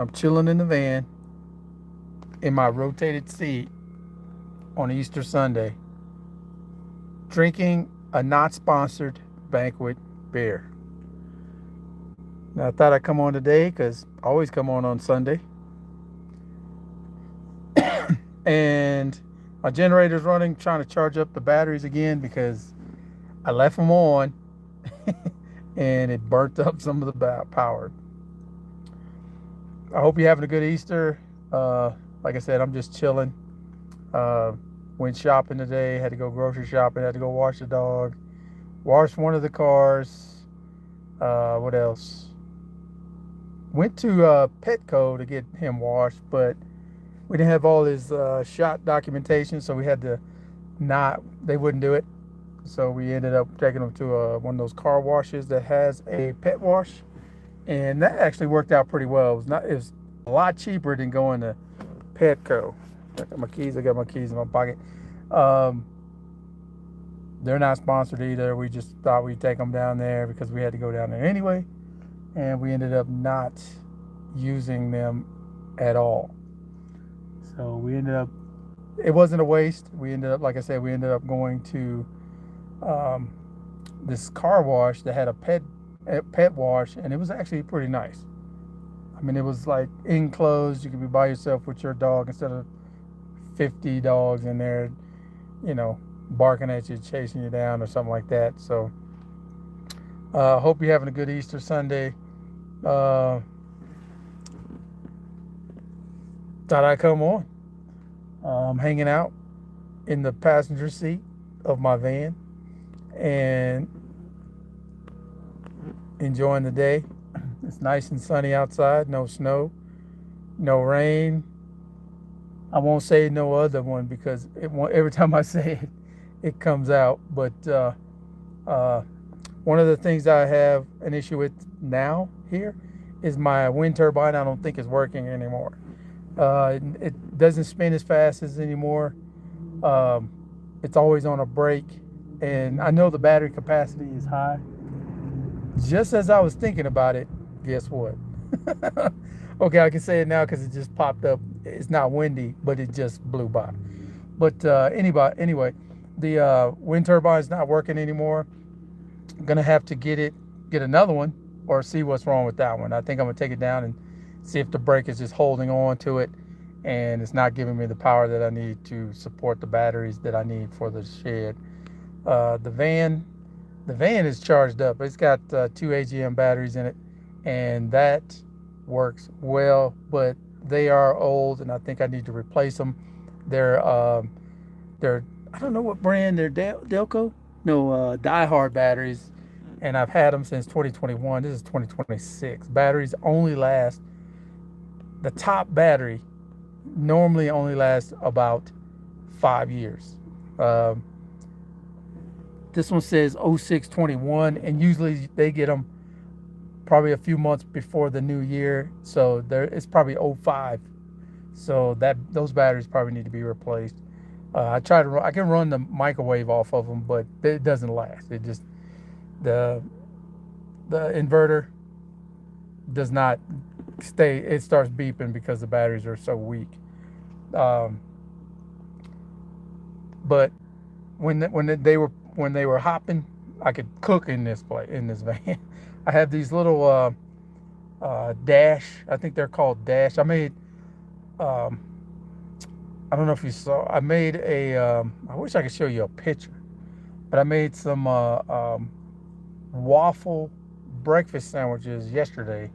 I'm chilling in the van in my rotated seat on Easter Sunday, drinking a not sponsored banquet beer. Now, I thought I'd come on today because I always come on Sunday. And my generator's running, trying to charge up the batteries again because I left them on and it burnt up some of the power. I hope you're having a good Easter. Like I said, I'm just chilling. Uh, Went shopping today, had to go grocery shopping, had to go wash the dog, wash one of the cars. What else? Went to Petco to get him washed, but we didn't have all his shot documentation, so we had to they wouldn't do it. So we ended up taking him to one of those car washes that has a pet wash, and that actually worked out pretty well. It was a lot cheaper than going to Petco. I got my keys in my pocket. They're not sponsored either. We just thought we'd take them down there because we had to go down there anyway, and we ended up not using them at all. So we ended up, it wasn't a waste. We ended up, like I said, we ended up going to this car wash that had a pet wash, and it was actually pretty nice. I mean, it was like enclosed. You could be by yourself with your dog instead of 50 dogs in there, barking at you, chasing you down or something like that. So hope you're having a good Easter Sunday. Thought I'd come on. I'm hanging out in the passenger seat of my van and enjoying the day. It's nice and sunny outside, no snow, no rain. I won't say no other one because every time I say it, it comes out. But one of the things I have an issue with now here is my wind turbine. I don't think is working anymore. It doesn't spin as fast as anymore. It's always on a break, and I know the battery capacity is high. Just as I was thinking about it, guess what? Okay, I can say it now because it just popped up. It's not windy, but it just blew by. But anyway, the wind turbine is not working anymore. I'm gonna have to get another one, or see what's wrong with that one. I think I'm gonna take it down and see if the brake is just holding on to it, and it's not giving me the power that I need to support the batteries that I need for the shed. The van is charged up. It's got 2 AGM batteries in it, and that works well, but they are old, and I think I need to replace them. They're I don't know what brand. They're Delco, no, Die-Hard batteries, and I've had them since 2021. This is 2026. Batteries only last. The top battery normally only lasts about 5 years. This one says 0621, and usually they get them probably a few months before the new year, so it's probably 05. So those batteries probably need to be replaced. I can run the microwave off of them, but it doesn't last. It just the inverter does not stay. It starts beeping because the batteries are so weak. But when they were hopping, I could cook in this van. I have these little dash. I think they're called dash. I made. I don't know if you saw. I made a. I wish I could show you a picture, but I made some waffle breakfast sandwiches yesterday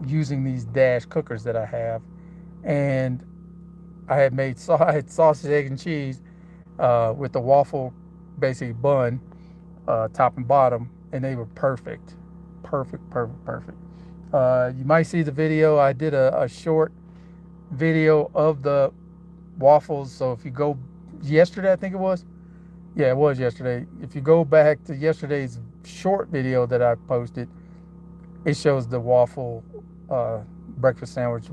using these dash cookers that I have, and I had sausage, egg, and cheese with the waffle basically bun, top and bottom, and they were perfect. You might see the video. I did a short video of the waffles. So if you go yesterday, I think it was. Yeah, it was yesterday. If you go back to yesterday's short video that I posted, it shows the waffle breakfast sandwich,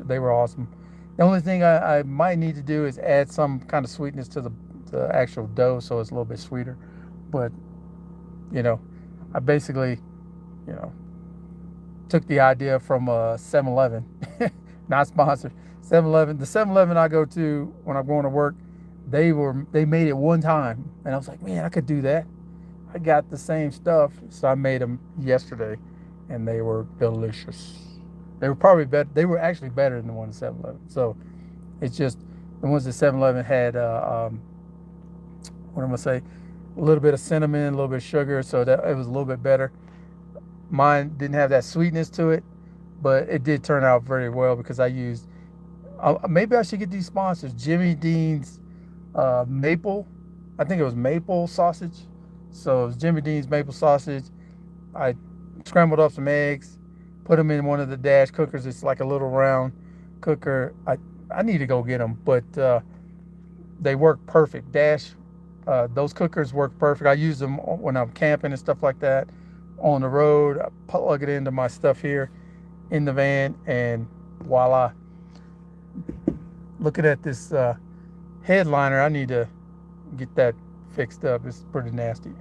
they were awesome. The only thing I might need to do is add some kind of sweetness to the actual dough so it's a little bit sweeter. But, I basically, took the idea from 7-Eleven Not sponsored. 7-Eleven. The 7-Eleven I go to when I'm going to work, they made it one time, and I was like, man, I could do that. I got the same stuff, so I made them yesterday, and they were delicious. They were probably better. They were actually better than the ones at 7-Eleven. So it's just the ones at 7-Eleven had what am I gonna say? A little bit of cinnamon, a little bit of sugar, so that it was a little bit better. Mine didn't have that sweetness to it, but it did turn out very well because I used. Maybe I should get these sponsors. Jimmy Dean's maple. I think it was maple sausage. So it was Jimmy Dean's maple sausage. I scrambled up some eggs, put them in one of the Dash cookers. It's like a little round cooker. I need to go get them, but they work perfect. Dash, those cookers work perfect. I use them when I'm camping and stuff like that. On the road, I plug it into my stuff here in the van, and voila. Looking at this headliner, I need to get that fixed up. It's pretty nasty.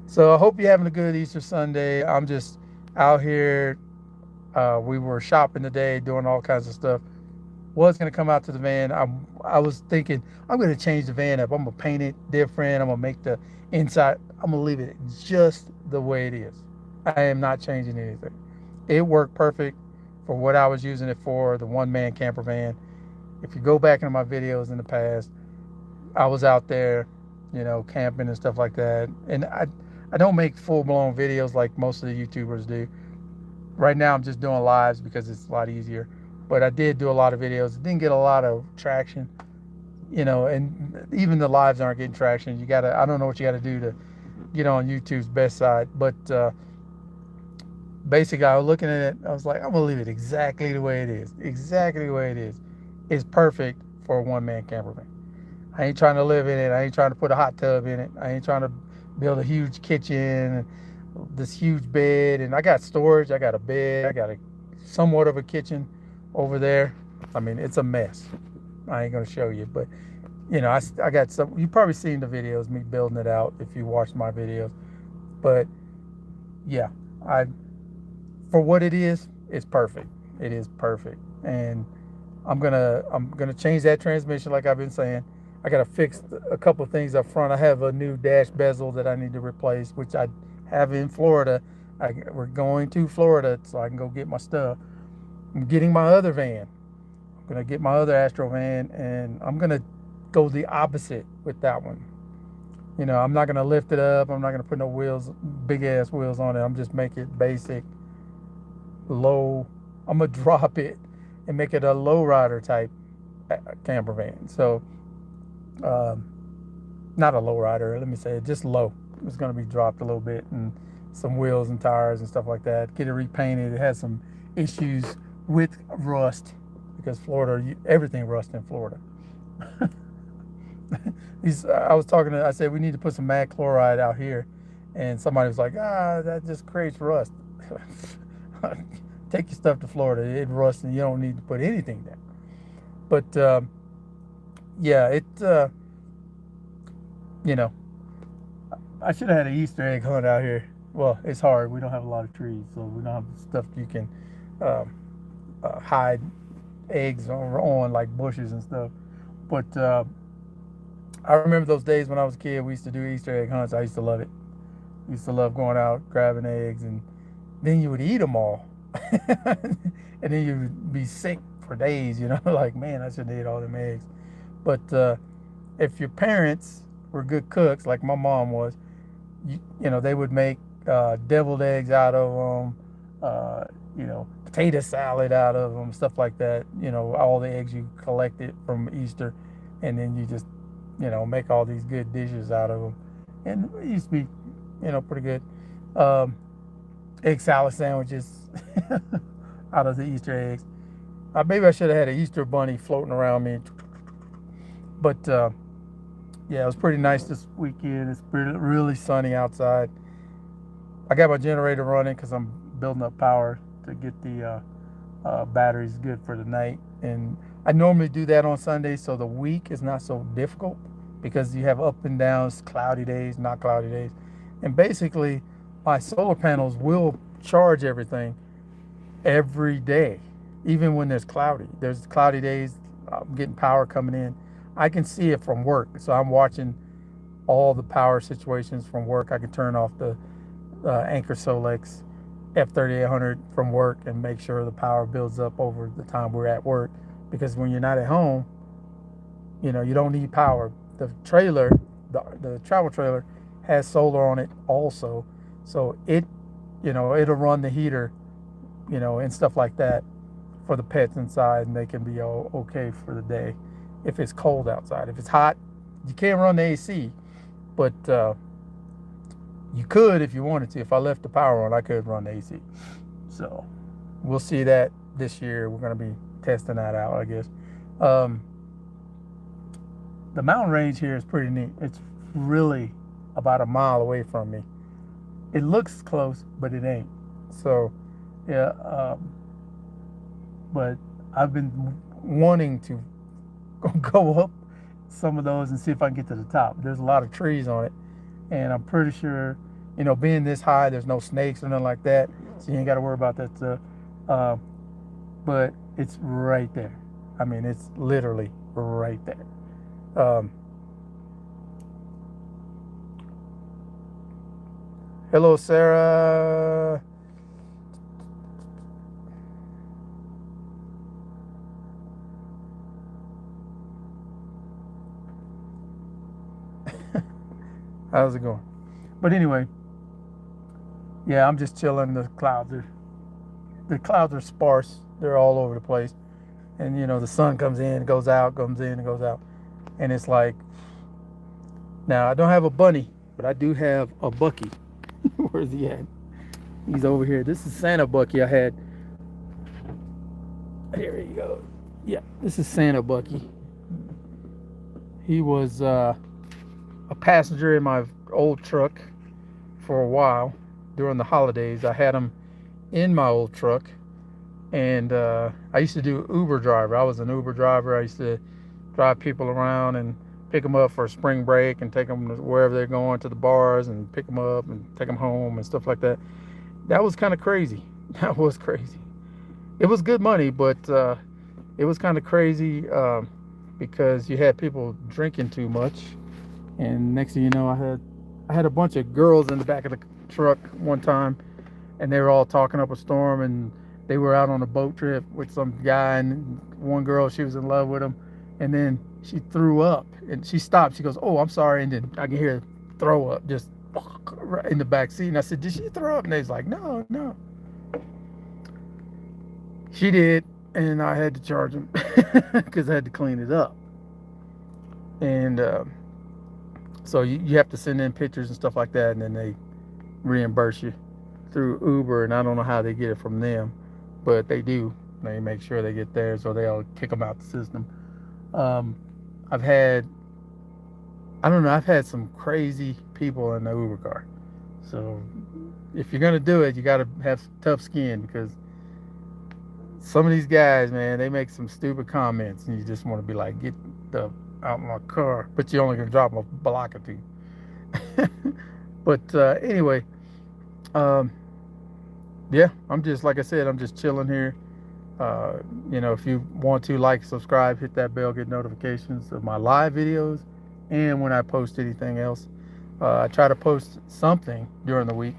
So I hope you're having a good Easter Sunday. I'm just out here. We were shopping today, doing all kinds of stuff. Was going to come out to the van. I was thinking, I'm going to change the van up. I'm going to paint it different. I'm going to make the inside, I'm going to leave it just the way it is. I am not changing anything. It worked perfect for what I was using it for, the one-man camper van. If you go back into my videos in the past, I was out there, camping and stuff like that. And I don't make full-blown videos like most of the YouTubers do. Right now I'm just doing lives because it's a lot easier. But I did do a lot of videos. It didn't get a lot of traction, and even the lives aren't getting traction. I don't know what you gotta do to get on YouTube's best side. But basically I was looking at it, I was like, I'm gonna leave it exactly the way it is. Exactly the way it is. It's perfect for a one-man camper van. I ain't trying to live in it. I ain't trying to put a hot tub in it. I ain't trying to build a huge kitchen and this huge bed. And I got storage. I got a bed. I got somewhat of a kitchen over there. I mean, it's a mess. I ain't gonna show you, but I got some. You probably seen the videos, me building it out if you watched my videos. But yeah, for what it is, it's perfect. It is perfect, and I'm gonna change that transmission like I've been saying. I gotta fix a couple of things up front. I have a new dash bezel that I need to replace, which I have in Florida. We're going to Florida so I can go get my stuff. I'm getting my other van. I'm gonna get my other Astro van, and I'm gonna go the opposite with that one. I'm not gonna lift it up. I'm not gonna put no wheels, big ass wheels on it. I'm just make it basic, low. I'm gonna drop it and make it a low rider type camper van. So, not a low rider. Let me say it, just low. It's gonna be dropped a little bit, and some wheels and tires and stuff like that. Get it repainted. It has some issues with rust because Florida, everything rusts in Florida. I said we need to put some mag chloride out here, and somebody was like, that just creates rust. Take your stuff to Florida, it rusts and you don't need to put anything there. But yeah, I should have had an Easter egg hunt out here. Well, it's hard. We don't have a lot of trees, so we don't have stuff you can hide eggs on like bushes and stuff. But I remember those days when I was a kid. We used to do Easter egg hunts. I used to love it. I used to love going out, grabbing eggs, and then you would eat them all. And then you would be sick for days, like, man, I shouldn't eat all them eggs. But if your parents were good cooks, like my mom was, they would make deviled eggs out of them, potato salad out of them, stuff like that. All the eggs you collected from Easter, and then you just, make all these good dishes out of them. And it used to be, pretty good. Egg salad sandwiches out of the Easter eggs. Maybe I should have had an Easter bunny floating around me. But yeah, it was pretty nice this weekend. It's really sunny outside. I got my generator running because I'm building up power to get the batteries good for the night. And I normally do that on Sundays, so the week is not so difficult because you have up and downs, cloudy days, not cloudy days. And basically, my solar panels will charge everything every day. even when there's cloudy days, I'm getting power coming in. I can see it from work. So I'm watching all the power situations from work. I can turn off the Anchor Solex F3800 from work and make sure the power builds up over the time we're at work. Because when you're not at home, you don't need power. The trailer, the travel trailer, has solar on it also, so it'll run the heater, and stuff like that for the pets inside, and they can be all okay for the day if it's cold outside. If it's hot, you can't run the AC, but you could if you wanted to. If I left the power on, I could run the AC. So we'll see that this year. We're going to be testing that out, I guess. The mountain range here is pretty neat. It's really about a mile away from me. It looks close, but it ain't. So, yeah. But I've been wanting to go up some of those and see if I can get to the top. There's a lot of trees on it, and I'm pretty sure, being this high, there's no snakes or nothing like that, so you ain't got to worry about that stuff. But it's right there. I mean, it's literally right there. Hello, Sarah. How's it going? But anyway, yeah, I'm just chilling. The clouds are sparse. They're all over the place. And the sun comes in, goes out, comes in, and goes out. And it's like, now I don't have a bunny, but I do have a Bucky. Where's he at? He's over here. This is Santa Bucky I had. Here he goes. Yeah, this is Santa Bucky. He was a passenger in my old truck for a while during the holidays. I had him in my old truck, and I used to do Uber driver. I was an Uber driver. I used to drive people around and pick them up for spring break and take them to wherever they're going, to the bars, and pick them up and take them home and stuff like that. That was kind of crazy. That was crazy. It was good money, but it was kind of crazy because you had people drinking too much. And next thing you know, I had a bunch of girls in the back of the truck one time, and they were all talking up a storm, and they were out on a boat trip with some guy, and one girl, she was in love with him, and then she threw up, and she stopped. She goes, "Oh, I'm sorry," and then I can hear her throw up just right in the back seat. And I said, "Did she throw up?" And they was like, "No, no." She did, and I had to charge them because I had to clean it up. And so you have to send in pictures and stuff like that, and then they reimburse you through Uber, and I don't know how they get it from them, but they do. They make sure they get theirs, or they'll kick them out the system. I've had some crazy people in the Uber car. So if you're gonna do it, you gotta have tough skin, because some of these guys, man, they make some stupid comments, and you just want to be like, get the out my car, but you're only gonna drop them a block or two. But anyway, yeah, I'm just, like I said, I'm just chilling here. If you want to like, subscribe, hit that bell, get notifications of my live videos and when I post anything else. I try to post something during the week.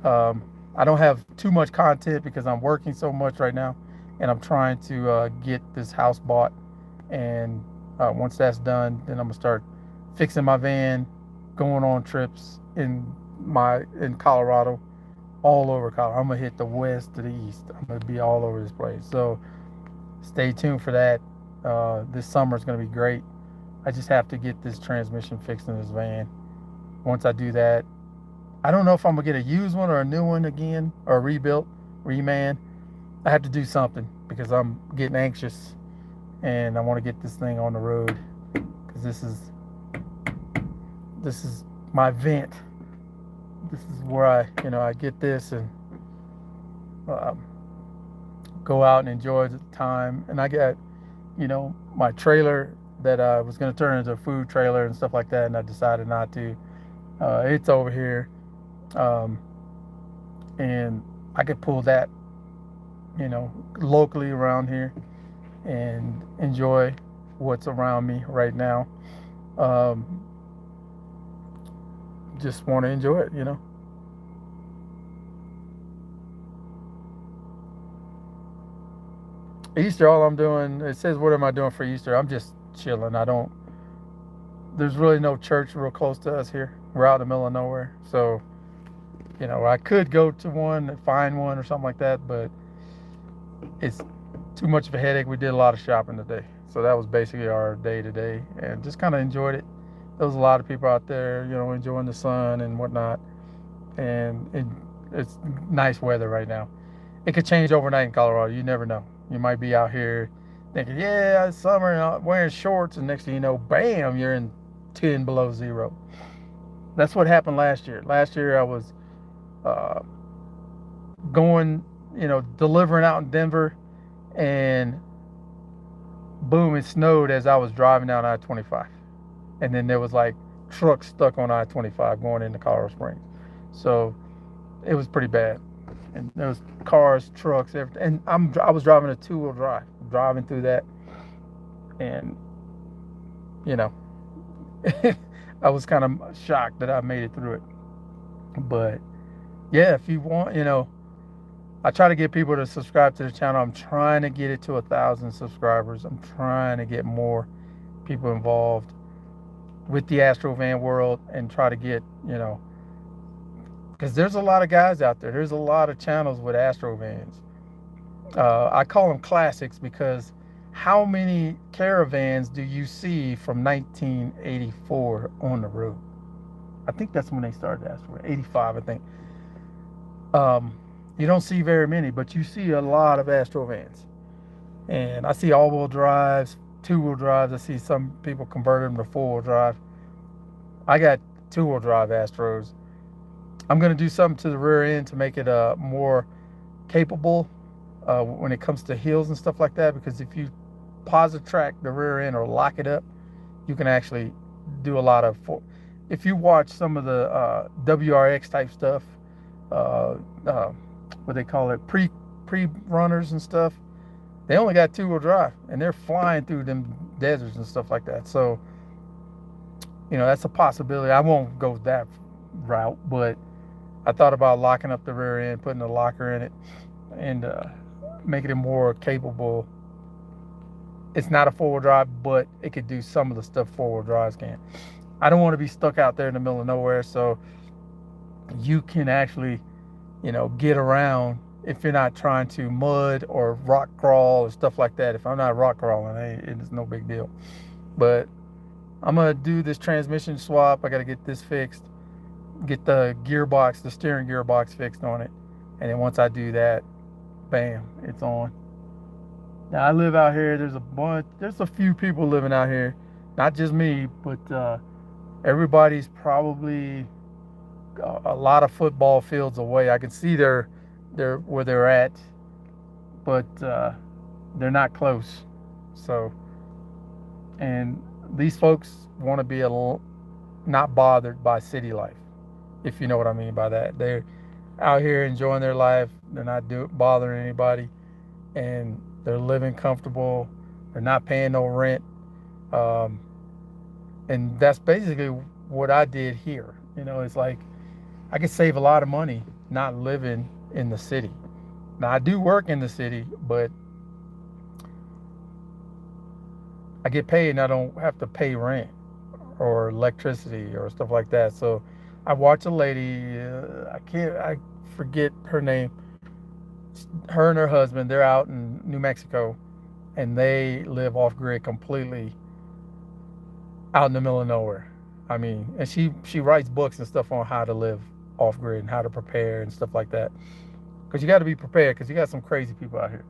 I don't have too much content because I'm working so much right now, and I'm trying to get this house bought. And once that's done, then I'm gonna start fixing my van, going on trips in Colorado, all over Colorado. I'm gonna hit the west to the east. I'm gonna be all over this place. So stay tuned for that. This summer is gonna be great. I just have to get this transmission fixed in this van. Once I do that, I don't know if I'm gonna get a used one or a new one again, or rebuilt, reman. I have to do something because I'm getting anxious, and I want to get this thing on the road, because this is my vent. This is where I get this and go out and enjoy the time. And I got, my trailer that I was going to turn into a food trailer and stuff like that, and I decided not to. It's over here, and I could pull that locally around here and enjoy what's around me right now. Um, just want to enjoy it. Easter, all I'm doing, it says, what am I doing for Easter? I'm just chilling. There's really no church real close to us here. We're out in the middle of nowhere. So, I could go to one and find one or something like that, but it's too much of a headache. We did a lot of shopping today. So that was basically our day today and just kind of enjoyed it. There was a lot of people out there, enjoying the sun and whatnot. And it's nice weather right now. It could change overnight in Colorado. You never know. You might be out here thinking, yeah, it's summer, and I'm wearing shorts, and next thing you know, bam, you're in 10 below zero. That's what happened last year. Last year I was uh, going, delivering out in Denver, and boom, it snowed as I was driving down I-25. And then there was like trucks stuck on I-25 going into Colorado Springs. So it was pretty bad. And there was cars, trucks, everything. And I was driving a two-wheel drive, driving through that, and you know, I was kind of shocked that I made it through it. But yeah, if you want, I try to get people to subscribe to the channel. I'm trying to get it to 1,000 subscribers. I'm trying to get more people involved with the Astrovan world and try to get, because there's a lot of guys out there. There's a lot of channels with Astrovans. I call them classics because how many caravans do you see from 1984 on the road? I think that's when they started Astrovan, 85, I think. You don't see very many, but you see a lot of Astrovans. And I see all-wheel drives, two-wheel drives. I see some people convert them to four-wheel drive. I got two-wheel drive Astros. I'm going to do something to the rear end to make it more capable when it comes to hills and stuff like that, because if you positive track the rear end or lock it up, you can actually do a lot of, if you watch some of the WRX type stuff, what they call it, pre runners and stuff, they only got two-wheel drive and they're flying through them deserts and stuff like that. So that's a possibility. I won't go that route, but I thought about locking up the rear end, putting a locker in it, and making it more capable. It's not a four-wheel drive, but it could do some of the stuff four-wheel drives can. I don't want to be stuck out there in the middle of nowhere, so you can actually, get around if you're not trying to mud or rock crawl or stuff like that. If I'm not rock crawling, it's no big deal. But I'm going to do this transmission swap. I got to get this fixed, get the gearbox, the steering gearbox fixed on it. And then once I do that, bam, it's on. Now I live out here. There's a few people living out here. Not just me, but everybody's probably a lot of football fields away. I can see they're where they're at, but they're not close. So, and these folks want to be not bothered by city life, if you know what I mean by that. They're out here enjoying their life. They're not bothering anybody, and they're living comfortable. They're not paying no rent, and that's basically what I did here. It's like I could save a lot of money not living in the city. Now I do work in the city, but I get paid and I don't have to pay rent or electricity or stuff like that. So I watch a lady, I forget her name. Her and her husband, they're out in New Mexico, and they live off grid completely, out in the middle of nowhere. I mean, and she writes books and stuff on how to live off grid and how to prepare and stuff like that. Because you got to be prepared, because you got some crazy people out here.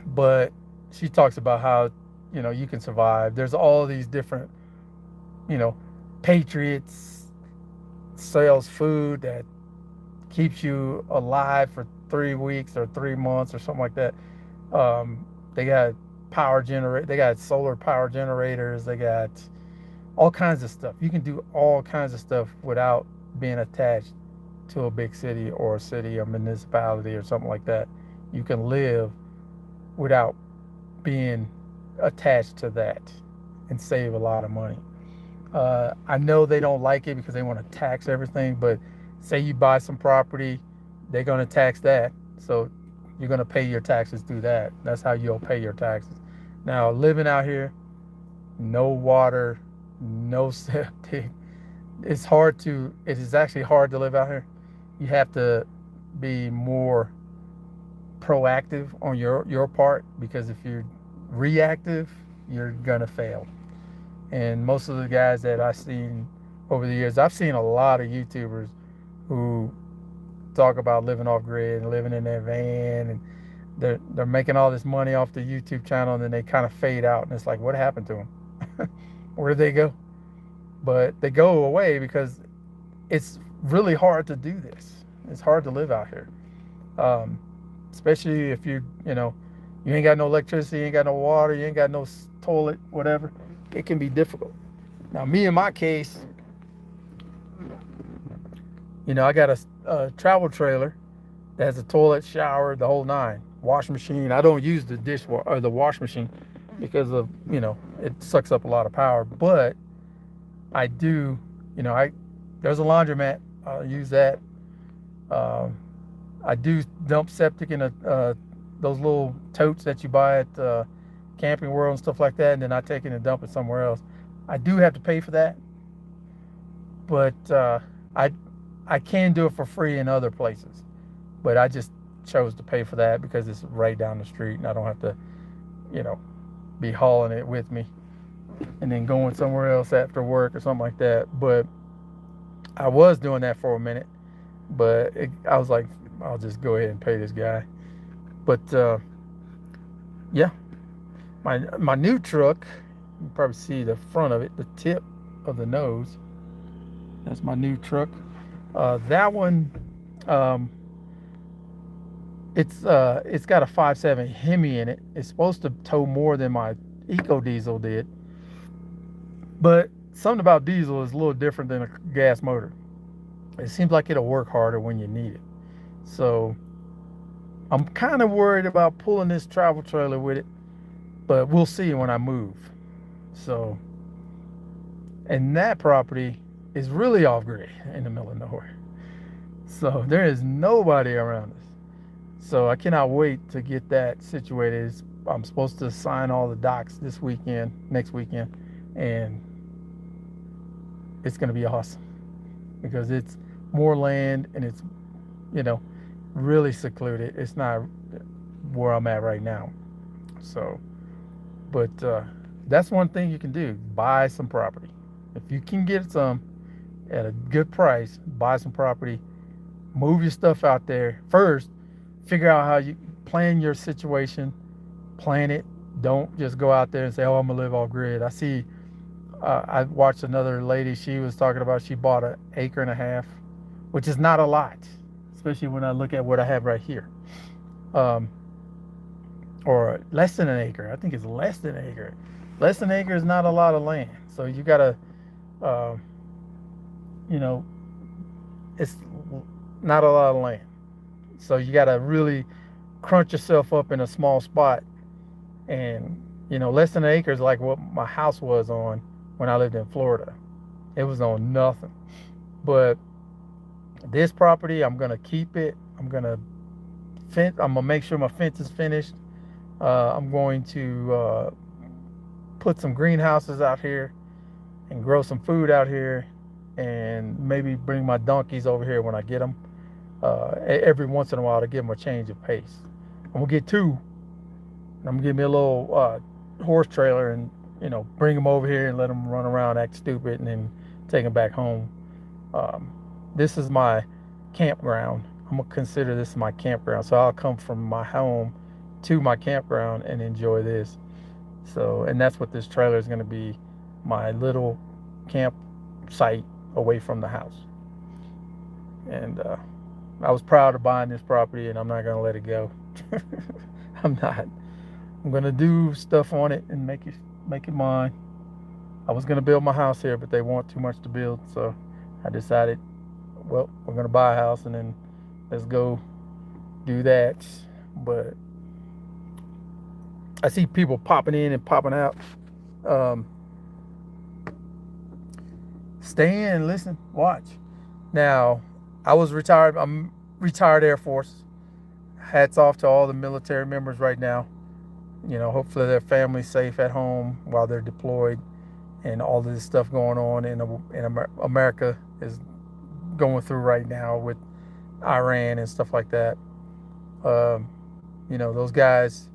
But she talks about how you can survive. There's all these different Patriots sells food that keeps you alive for 3 weeks or 3 months or something like that. They got they got solar power generators. They got all kinds of stuff. You can do all kinds of stuff without being attached to a big city or a city or municipality or something like that. You can live without being attached to that and save a lot of money. I know they don't like it because they want to tax everything, but say you buy some property, they're going to tax that. So you're going to pay your taxes through that. That's how you'll pay your taxes. Now, living out here, no water, no septic. It is actually hard to live out here. You have to be more proactive on your part, because if you're reactive, you're going to fail. And most of the guys that I've seen over the years, I've seen a lot of YouTubers who talk about living off grid and living in their van, and they're making all this money off the YouTube channel, and then they kind of fade out, and it's like, what happened to them? Where did they go? But they go away because it's really hard to do this. It's hard to live out here, especially if you ain't got no electricity, you ain't got no water, you ain't got no toilet, whatever. It can be difficult. Now, me in my case, I got a travel trailer that has a toilet, shower, the whole nine, washing machine. I don't use the dishwasher or the wash machine because of it sucks up a lot of power. But I do, there's a laundromat. I'll use that. I do dump septic in those little totes that you buy at Camping World and stuff like that, and then I take it and dump it somewhere else. I do have to pay for that, but I can do it for free in other places. But I just chose to pay for that because it's right down the street, and I don't have to, be hauling it with me and then going somewhere else after work or something like that. But I was doing that for a minute, but I was like, I'll just go ahead and pay this guy. But yeah. My new truck, you can probably see the front of it, the tip of the nose. That's my new truck. That one, it's got a 5.7 Hemi in it. It's supposed to tow more than my Eco Diesel did. But something about diesel is a little different than a gas motor. It seems like it'll work harder when you need it. So I'm kind of worried about pulling this travel trailer with it. But we'll see when I move. So, and that property is really off grid in the middle of nowhere. So there is nobody around us. So I cannot wait to get that situated. I'm supposed to sign all the docs next weekend, and it's going to be awesome because it's more land and it's, really secluded. It's not where I'm at right now. So, but that's one thing you can do. Buy some property. If you can get some at a good price, buy some property, move your stuff out there. First, figure out how you plan your situation, plan it. Don't just go out there and say, oh, I'm gonna live off grid. I watched another lady, she was talking about she bought 1.5 acres, which is not a lot, especially when I look at what I have right here. Or less than 1 acre. I think it's less than 1 acre. Less than 1 acre is not a lot of land. So you gotta, it's not a lot of land. So you gotta really crunch yourself up in a small spot. And, less than 1 acre is like what my house was on when I lived in Florida. It was on nothing. But this property, I'm gonna keep it. I'm gonna make sure my fence is finished. I'm going to put some greenhouses out here and grow some food out here, and maybe bring my donkeys over here when I get them every once in a while to give them a change of pace. I'm gonna get 2. I'm gonna give me a little horse trailer and bring them over here and let them run around, act stupid, and then take them back home. This is my campground. I'm gonna consider this my campground. So I'll come from my home to my campground and enjoy this. So, and that's what this trailer is gonna be, my little campsite away from the house. And I was proud of buying this property, and I'm not gonna let it go. I'm not. I'm gonna do stuff on it and make it mine. I was gonna build my house here, but they want too much to build, so I decided well, we're gonna buy a house and then let's go do that. But I see people popping in and popping out. Um, Stay in, listen, watch. Now, I was retired. I'm retired Air Force. Hats off to all the military members right now. Hopefully their family's safe at home while they're deployed, and all of this stuff going on in America is going through right now with Iran and stuff like that. Um, those guys.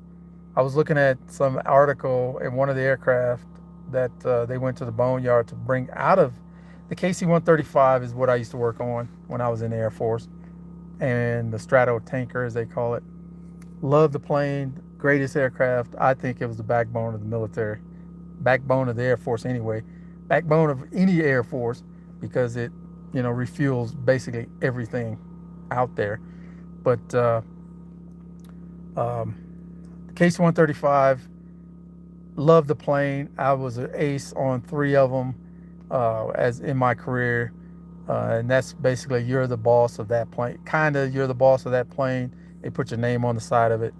I was looking at some article in one of the aircraft that they went to the boneyard to bring out of the KC-135 is what I used to work on when I was in the Air Force, and the Strato tanker, as they call it. Love the plane, greatest aircraft. I think it was the backbone of the military, backbone of the Air Force anyway, backbone of any Air Force, because it, refuels basically everything out there. But KC-135, love the plane. I was an ace on 3 of them as in my career. And that's basically, you're the boss of that plane. You're the boss of that plane. They put your name on the side of it.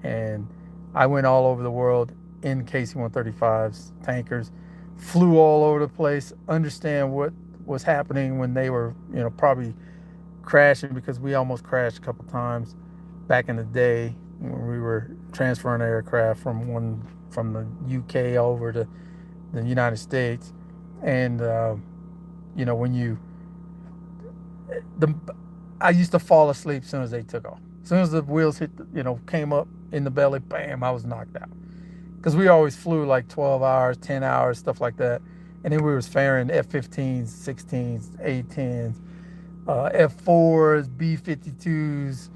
And I went all over the world in KC-135s, tankers, flew all over the place, understand what was happening when they were, probably crashing, because we almost crashed a couple times back in the day when we were transferring aircraft from the UK over to the United States. And I used to fall asleep as soon as they took off. As soon as the wheels hit, came up in the belly, bam, I was knocked out. Because we always flew like 12 hours, 10 hours, stuff like that. And then we was faring F-15s, 16s, A-10s, F-4s, B-52s,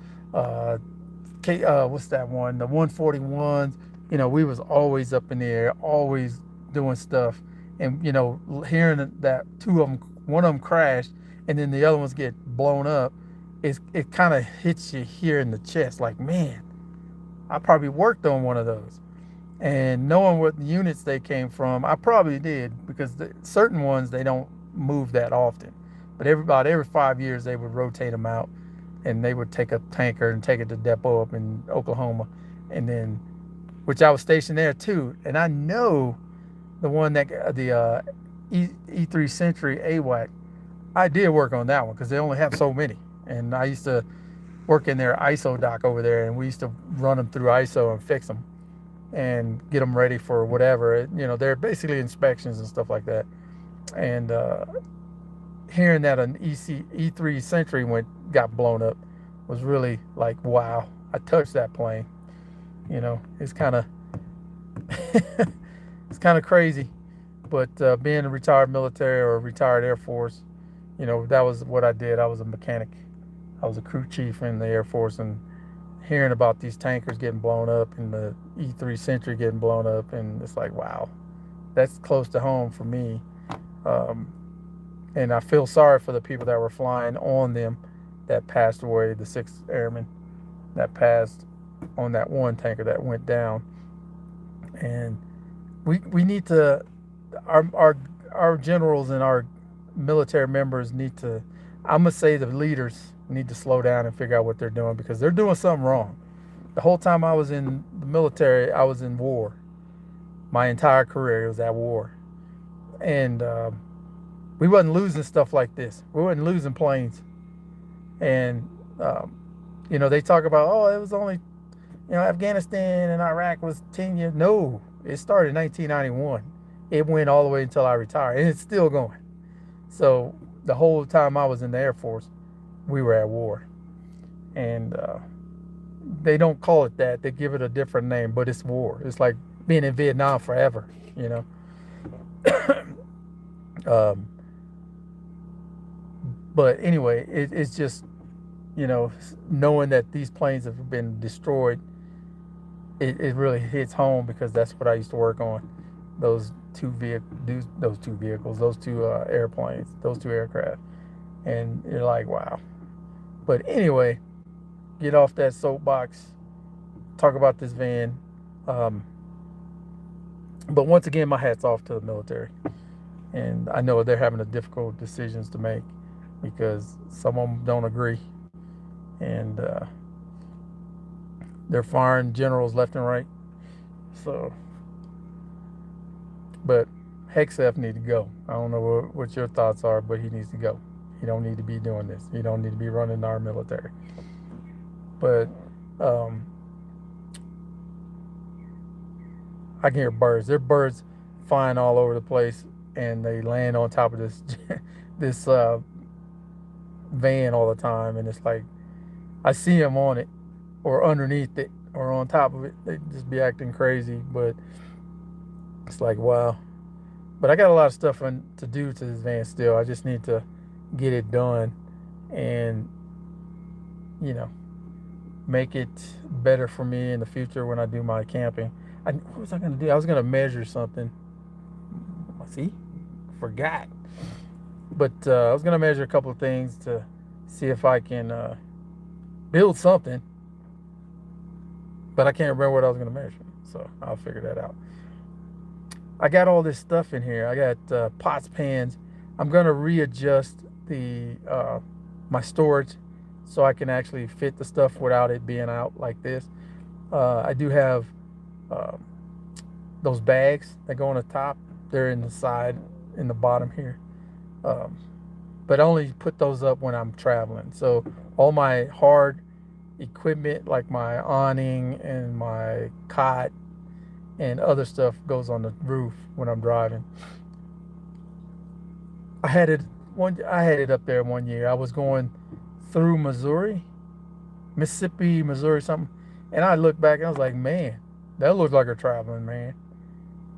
what's that one? The 141s. We was always up in the air, always doing stuff. And, hearing that one of them crashed and then the other ones get blown up, it kind of hits you here in the chest. Like, man, I probably worked on one of those. And knowing what units they came from, I probably did, because certain ones, they don't move that often. But about every 5 years, they would rotate them out, and they would take a tanker and take it to depot up in Oklahoma, and then, which I was stationed there too. And I know the one that the E3 Century AWAC, I did work on that one because they only have so many. And I used to work in their ISO dock over there, and we used to run them through ISO and fix them and get them ready for whatever. They're basically inspections and stuff like that. And hearing that an E3 Century got blown up was really like, wow, I touched that plane. It's kind of it's kind of crazy. But being a retired military or a retired Air Force, that was what I did. I was a mechanic. I was a crew chief in the Air Force, and hearing about these tankers getting blown up and the E3 Century getting blown up, and it's like, wow, that's close to home for me. And I feel sorry for the people that were flying on them that passed away, the 6th Airmen that passed on that one tanker that went down. And we need to, our generals and our military members need to, I'm going to say the leaders need to slow down and figure out what they're doing, because they're doing something wrong. The whole time I was in the military, I was in war. My entire career was at war. And we wasn't losing stuff like this. We wasn't losing planes. And, they talk about, oh, it was only, Afghanistan and Iraq was 10 years. No, it started in 1991. It went all the way until I retired, and it's still going. So the whole time I was in the Air Force, we were at war. And they don't call it that. They give it a different name, but it's war. It's like being in Vietnam forever, But anyway, it's just, knowing that these planes have been destroyed, it really hits home, because that's what I used to work on. Those two vehicles, those two airplanes, those two aircraft. And you're like, wow. But anyway, get off that soapbox, talk about this van. But once again, my hat's off to the military. And I know they're having difficult decisions to make. because some of them don't agree, and they're firing generals left and right. So, but Hegseth need to go. I don't know what your thoughts are, but he needs to go. He don't need to be doing this. He don't need to be running our military. But um, I can hear birds. There are birds flying all over the place, and they land on top of this this van all the time, and it's like I see them on it or underneath it or on top of it. They just be acting crazy, but it's like wow. But I got a lot of stuff to do to this van still. I just need to get it done and, you know, make it better for me in the future when I do my camping. What was I going to do? I was going to measure something. See? Forgot. But I was going to measure a couple of things to see if I can build something. But I can't remember what I was going to measure. So I'll figure that out. I got all this stuff in here. I got pots, pans. I'm going to readjust the my storage so I can actually fit the stuff without it being out like this. I do have those bags that go on the top. They're in the side, in the bottom here. But I only put those up when I'm traveling. So all my hard equipment like my awning and my cot and other stuff goes on the roof when I'm driving. I had it up there one year. I was going through Mississippi, Missouri, something, and I looked back and I was like, man, that looks like a traveling man.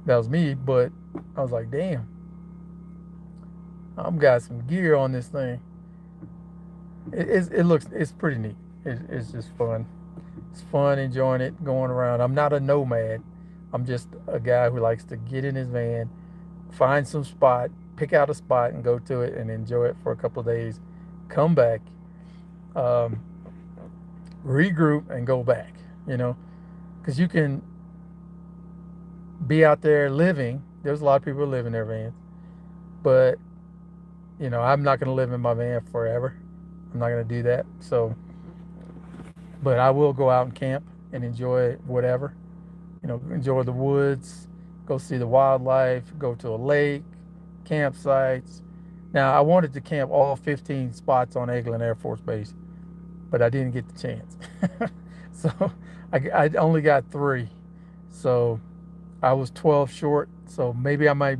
That was me, but I was like, damn, I've got some gear on this thing. It's pretty neat. It's just fun. It's fun enjoying it, going around. I'm not a nomad. I'm just a guy who likes to get in his van, find some spot, pick out a spot and go to it and enjoy it for a couple of days, come back, regroup and go back, because you can be out there living. There's a lot of people who live in their vans, but I'm not going to live in my van forever. I'm not going to do that. So, but I will go out and camp and enjoy whatever. Enjoy the woods, go see the wildlife, go to a lake, campsites. Now, I wanted to camp all 15 spots on Eglin Air Force Base, but I didn't get the chance. So I only got 3. So I was 12 short. So maybe I might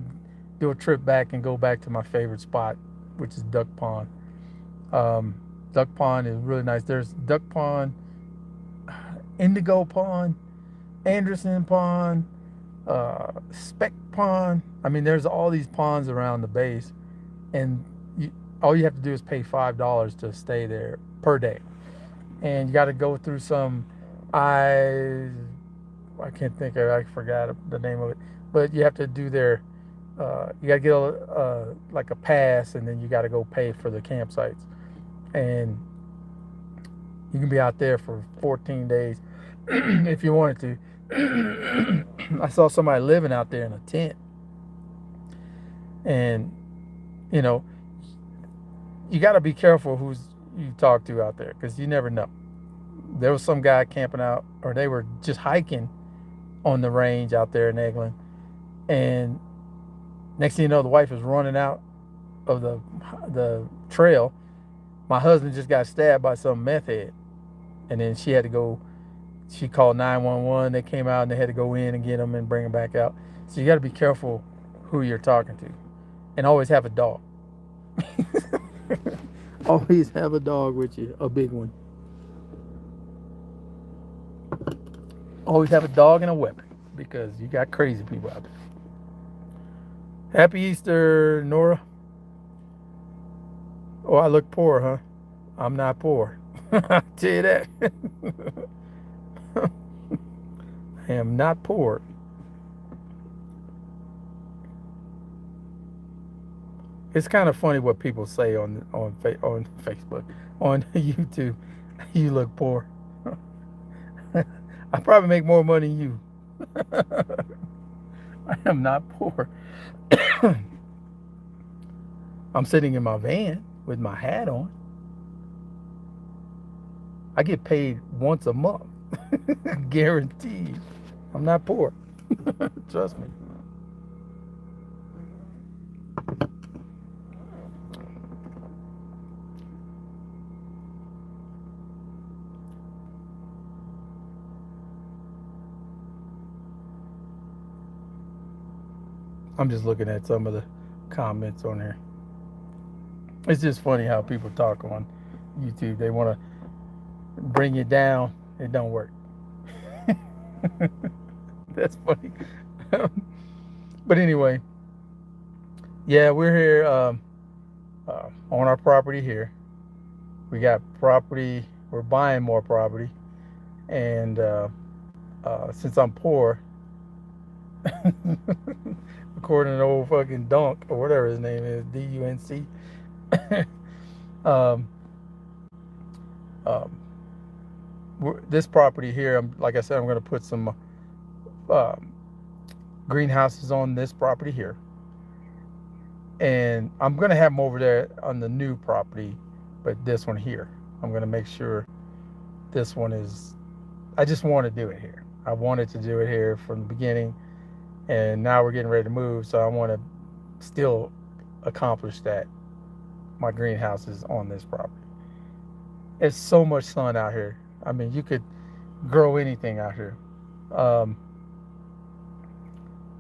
do a trip back and go back to my favorite spot, which is Duck Pond. Duck Pond is really nice. There's Duck Pond, Indigo Pond, Anderson Pond, Speck Pond. I mean, there's all these ponds around the base, and all you have to do is pay $5 to stay there per day. And you got to go through some, I can't think of it, I forgot the name of it, but you have to do their, you got to get like a pass, and then you got to go pay for the campsites. And you can be out there for 14 days if you wanted to. I saw somebody living out there in a tent, and you got to be careful who you talk to out there, because you never know. There was some guy camping out, or they were just hiking on the range out there in Eglin, and next thing you know, the wife is running out of the trail. My husband just got stabbed by some meth head, and then she had to go. She called 911. They came out and they had to go in and get him and bring him back out. So you got to be careful who you're talking to, and always have a dog. Always have a dog with you, a big one. Always have a dog and a weapon, because you got crazy people out there. Happy Easter, Nora. Oh, I look poor, huh? I'm not poor. I'll tell you that. I am not poor. It's kind of funny what people say on Facebook, on YouTube. You look poor. I probably make more money than you. I am not poor. I'm sitting in my van with my hat on. I get paid once a month. Guaranteed. I'm not poor. Trust me. I'm just looking at some of the comments on there. It's just funny how people talk on YouTube. They want to bring you down. It don't work. That's funny. But anyway, yeah, we're here on our property here. We got property. We're buying more property. And since I'm poor, according to the old fucking Dunk or whatever his name is, DUNC. um, this property here, like I said, I'm going to put some greenhouses on this property here, and I'm going to have them over there on the new property, but this one here, I'm going to make sure this one is, I just want to do it here. I wanted to do it here from the beginning, and now we're getting ready to move, so I want to still accomplish that. My greenhouse is on this property. It's so much sun out here. I mean, you could grow anything out here.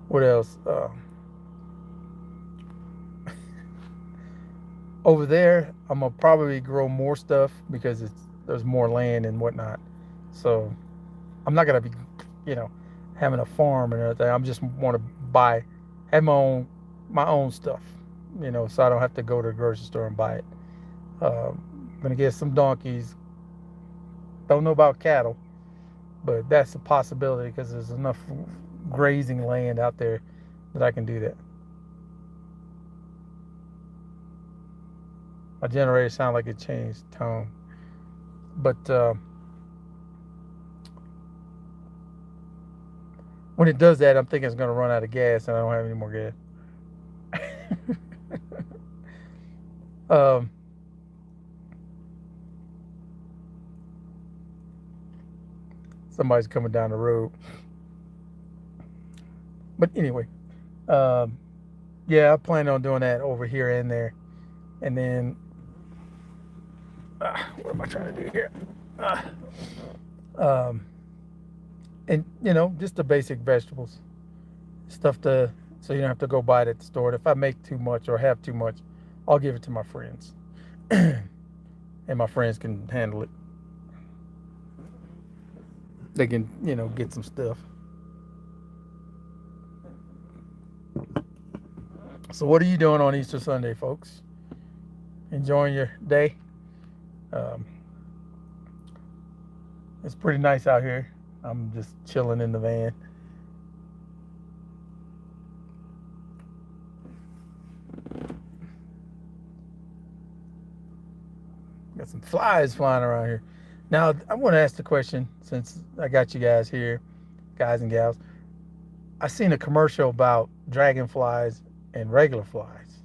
What else? Over there, I'm gonna probably grow more stuff because there's more land and whatnot. So I'm not gonna be, having a farm and everything. I just want to have my own stuff, so I don't have to go to the grocery store and buy it. I'm gonna get some donkeys. Don't know about cattle, but that's a possibility because there's enough grazing land out there that I can do that. My generator sounded like it changed tone, but when it does that, I'm thinking it's going to run out of gas, and I don't have any more gas. Somebody's coming down the road. But anyway, yeah, I plan on doing that over here and there. And then, what am I trying to do here? And, just the basic vegetables. Stuff so you don't have to go buy it at the store. And if I make too much or have too much, I'll give it to my friends. And my friends can handle it. They can, get some stuff. So what are you doing on Easter Sunday, folks? Enjoying your day? It's pretty nice out here. I'm just chilling in the van. Got some flies flying around here. Now, I want to ask the question, since I got you guys here, guys and gals. I seen a commercial about dragonflies and regular flies.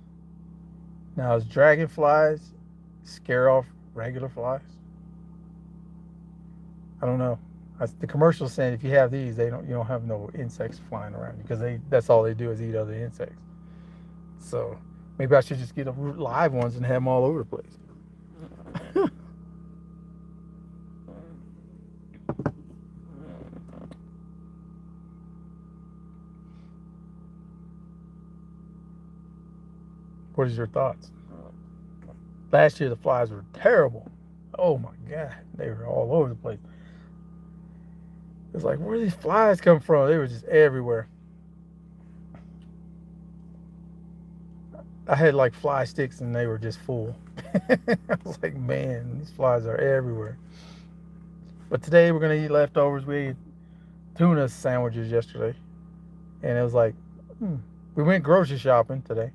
Now, does dragonflies scare off regular flies? I don't know. The commercial saying if you have these, you don't have no insects flying around because that's all they do is eat other insects. So maybe I should just get live ones and have them all over the place. What is your thoughts? Last year the flies were terrible. Oh my God, they were all over the place. It's like, where do these flies come from? They were just everywhere. I had like fly sticks and they were just full. I was like, man, these flies are everywhere. But today we're gonna eat leftovers. We ate tuna sandwiches yesterday, and it was like, we went grocery shopping today,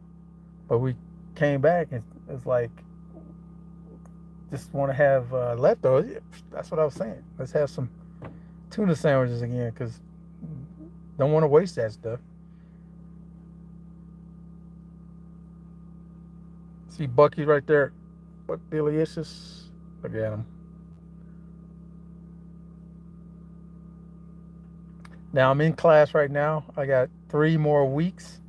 but we came back and it's like, just want to have leftovers. That's what I was saying. Let's have some tuna sandwiches again because don't want to waste that stuff. See Bucky right there. Buck Delicious. Look at them. Now I'm in class right now. I got 3 more weeks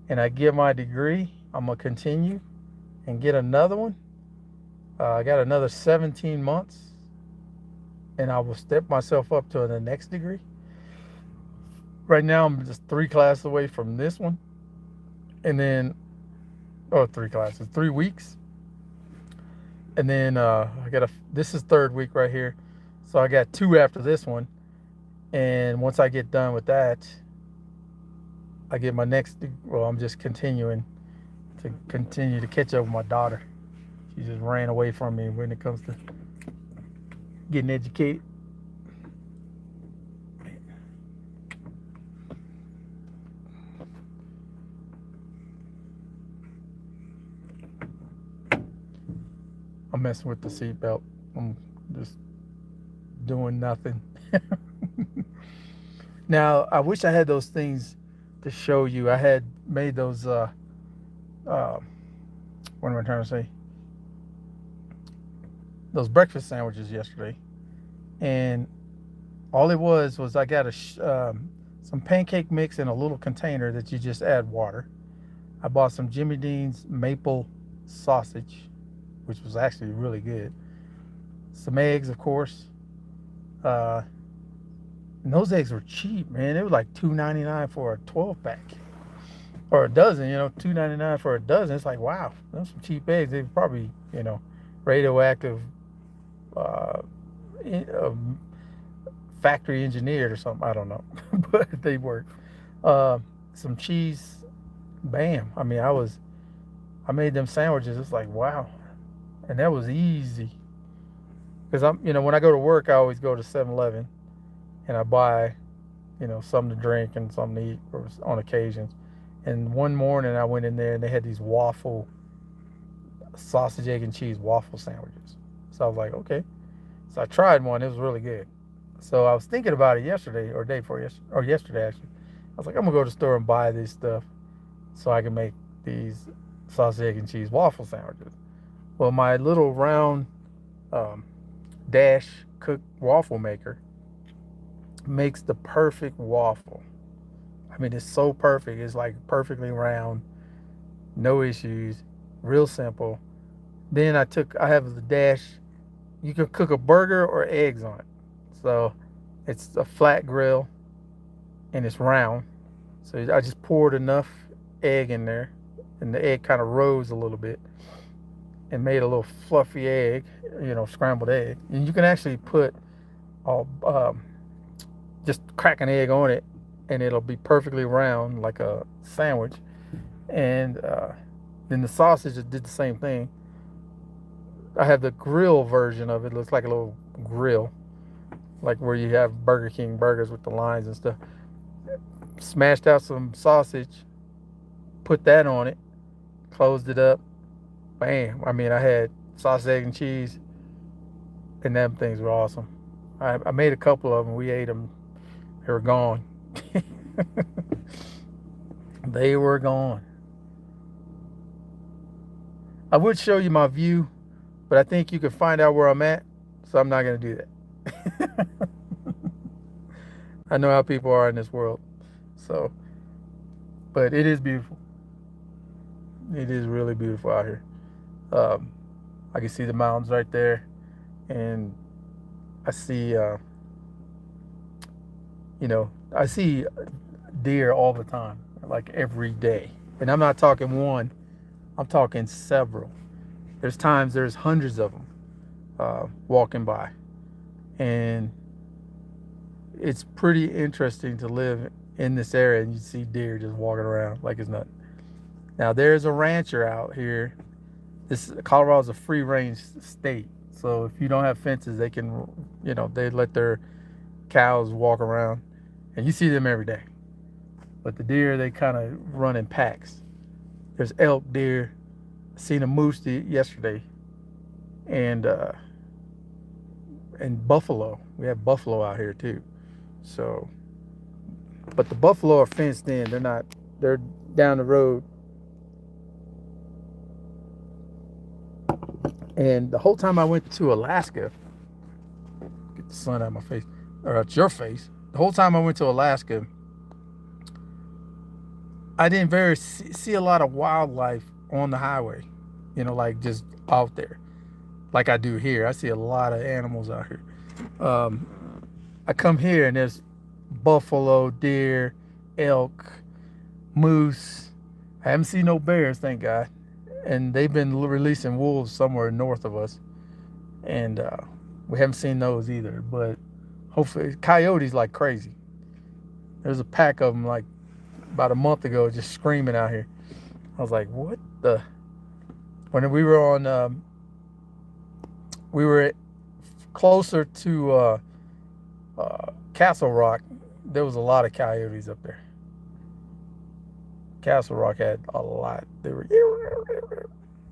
and I get my degree. I'm going to continue and get another one. I got another 17 months and I will step myself up to the next degree. Right now I'm just 3 classes away from this one. And then, 3 classes, 3 weeks. And then this is 3rd week right here. So I got 2 after this one. And once I get done with that, I get my next, I'm just continuing to catch up with my daughter. She just ran away from me when it comes to getting educated. I'm messing with the seatbelt. I'm just doing nothing. Now, I wish I had those things to show you. I had made those, what am I trying to say? Those breakfast sandwiches yesterday. And all it was I got some pancake mix in a little container that you just add water. I bought some Jimmy Dean's maple sausage, which was actually really good. Some eggs, of course. And those eggs were cheap, man. It was like $2.99 for a 12-pack. Or a dozen, $2.99 for a dozen. It's like, wow, those some cheap eggs. They were probably, radioactive, factory engineered or something. I don't know. But they work. Some cheese, bam. I mean, I made them sandwiches. It's like, wow. And that was easy. Because when I go to work, I always go to 7-Eleven and I buy, something to drink and something to eat on occasions. And one morning I went in there and they had these waffle, sausage, egg, and cheese waffle sandwiches. So I was like, okay. So I tried one. It was really good. So I was thinking about it yesterday or day before yesterday, or yesterday actually. I was like, I'm going to go to the store and buy this stuff so I can make these sausage, egg, and cheese waffle sandwiches. Well, my little round Dash Cook waffle maker makes the perfect waffle. I mean, it's so perfect. It's like perfectly round, no issues, real simple. Then I have the Dash. You can cook a burger or eggs on it. So it's a flat grill and it's round. So I just poured enough egg in there and the egg kind of rose a little bit and made a little fluffy egg, scrambled egg. And you can actually put just crack an egg on it and it'll be perfectly round like a sandwich. And then the sausage did the same thing. I have the grill version of it. It looks like a little grill, like where you have Burger King burgers with the lines and stuff. Smashed out some sausage, put that on it, closed it up. Bam. I mean, I had sausage, egg, and cheese, and them things were awesome. I made a couple of them. We ate them. They were gone. They were gone. I would show you my view, but I think you can find out where I'm at, so I'm not going to do that. I know how people are in this world. So, but it is beautiful. It is really beautiful out here. I can see the mountains right there, and I see, I see deer all the time, like every day. And I'm not talking one, I'm talking several. There's hundreds of them walking by. And it's pretty interesting to live in this area and you see deer just walking around like it's nothing. Now, there's a rancher out here. Colorado's a free range state. So if you don't have fences, they can, they let their cows walk around. And you see them every day. But the deer, they kind of run in packs. There's elk, deer. Seen a moose yesterday. And buffalo. We have buffalo out here too. So, but the buffalo are fenced in. They're down the road. And the whole time I went to Alaska, get the sun out of my face, or out your face. The whole time I went to Alaska, I didn't see a lot of wildlife on the highway, like just out there, like I do here. I see a lot of animals out here. Um, I come here and there's buffalo, deer, elk, moose. I haven't seen no bears, thank God. And they've been releasing wolves somewhere north of us, and we haven't seen those either. But hopefully, coyotes like crazy. There's a pack of them like about a month ago, just screaming out here. I was like, what the? When we were on, we were closer to Castle Rock. There was a lot of coyotes up there. Castle Rock had a lot. They were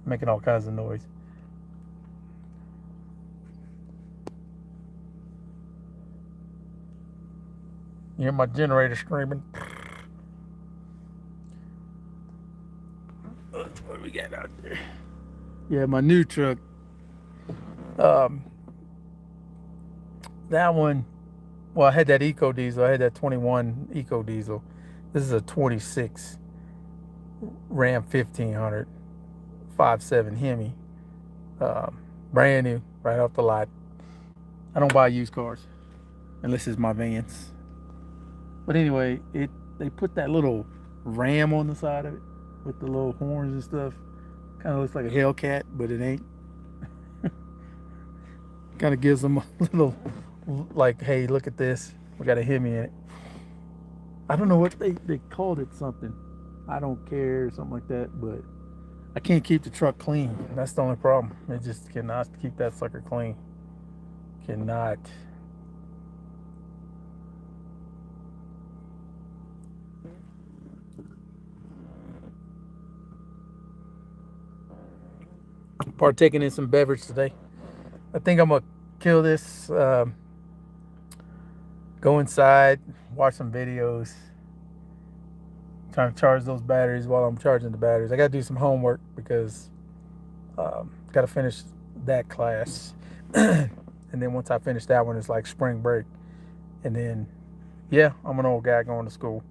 making all kinds of noise. You hear my generator screaming. What do we got out there? Yeah, my new truck. That one, well, I had that Eco Diesel. I had that 21 Eco Diesel. This is a 26 Ram 1500 5.7 Hemi. Brand new, right off the lot. I don't buy used cars unless it's my Vans. But anyway, they put that little ram on the side of it with the little horns and stuff. Kind of looks like a Hellcat, but it ain't. Kind of gives them a little, like, hey, look at this. We got a Hemi in it. I don't know what they called it, something. I don't care, something like that, but I can't keep the truck clean. That's the only problem. It just cannot keep that sucker clean. Cannot. Partaking in some beverage today. I think I'm gonna kill this. Go inside, watch some videos. Trying to charge those batteries while I'm charging the batteries. I gotta do some homework because gotta finish that class. And then once I finish that one, it's like spring break. And then, yeah, I'm an old guy going to school.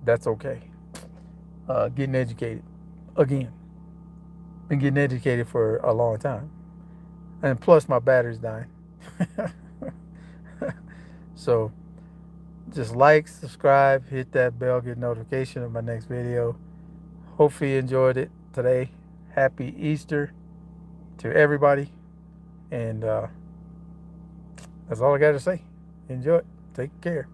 That's okay. Getting educated again. Been getting educated for a long time. And plus my battery's dying. So just like, subscribe, hit that bell, get notification of my next video. Hopefully you enjoyed it today. Happy Easter to everybody. And that's all I got to say. Enjoy it. Take care.